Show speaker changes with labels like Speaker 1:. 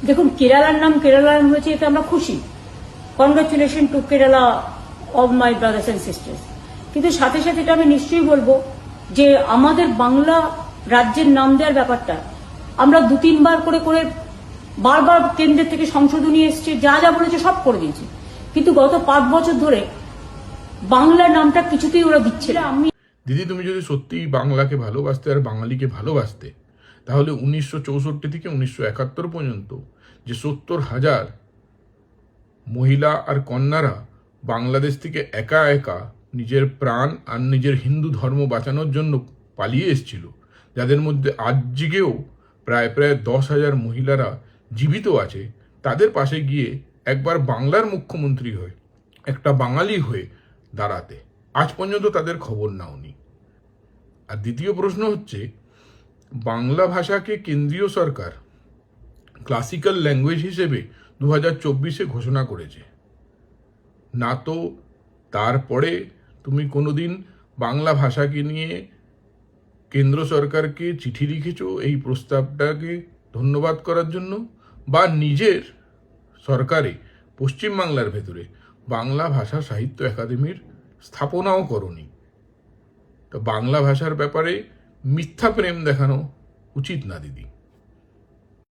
Speaker 1: দেখুন, কেরালার নাম হয়েছে, এতে আমরা খুশি। Congratulation two Kerala of my brothers and sisters. কিন্তু সাথে সাথে এটা আমি নিশ্চয়ই বলবো যে আমাদের বাংলা রাজ্যের নাম দেওয়ার ব্যাপারটা আমরা 2-3 বার করে বারবার কেন্দ্রের থেকে সংশোধনী এসছে, যা যা বলেছে সব করে দিয়েছে, কিন্তু গত 5 বছর ধরে বাংলা নামটা কিছুতেই ওরা দিচ্ছে না। আমি
Speaker 2: দিদি, তুমি যদি সত্যি বাংলাকে ভালোবাসতে আর বাঙালিকে ভালোবাসতে, তাহলে 1964 থেকে 1971 পর্যন্ত যে 70,000 মহিলা আর কন্যারা বাংলাদেশ থেকে একা একা নিজের প্রাণ আর নিজের হিন্দু ধর্ম বাঁচানোর জন্য পালিয়ে এসেছিল, যাদের মধ্যে আজকেও প্রায় 10,000 মহিলারা জীবিত আছে, তাদের পাশে গিয়ে একবার বাংলার মুখ্যমন্ত্রী হয়ে একটা বাঙালি হয়ে দাঁড়াতে আজ পর্যন্ত তাদের খবর নাওনি। আর দ্বিতীয় প্রশ্ন হচ্ছে, বাংলা ভাষাকে কেন্দ্রীয় সরকার ক্লাসিক্যাল ল্যাঙ্গুয়েজ হিসেবে 2024 ঘোষণা করেছে না, তো তারপরে তুমি কোনোদিন বাংলা ভাষাকে নিয়ে কেন্দ্র সরকারকে চিঠি লিখেছো এই প্রস্তাবটাকে ধন্যবাদ করার জন্য, বা নিজের সরকারে পশ্চিমবাংলার ভেতরে বাংলা ভাষা সাহিত্য একাডেমির স্থাপনাও করনি। তো বাংলা ভাষার ব্যাপারে মিথ্যা প্রেম দেখানো উচিত না দিদি।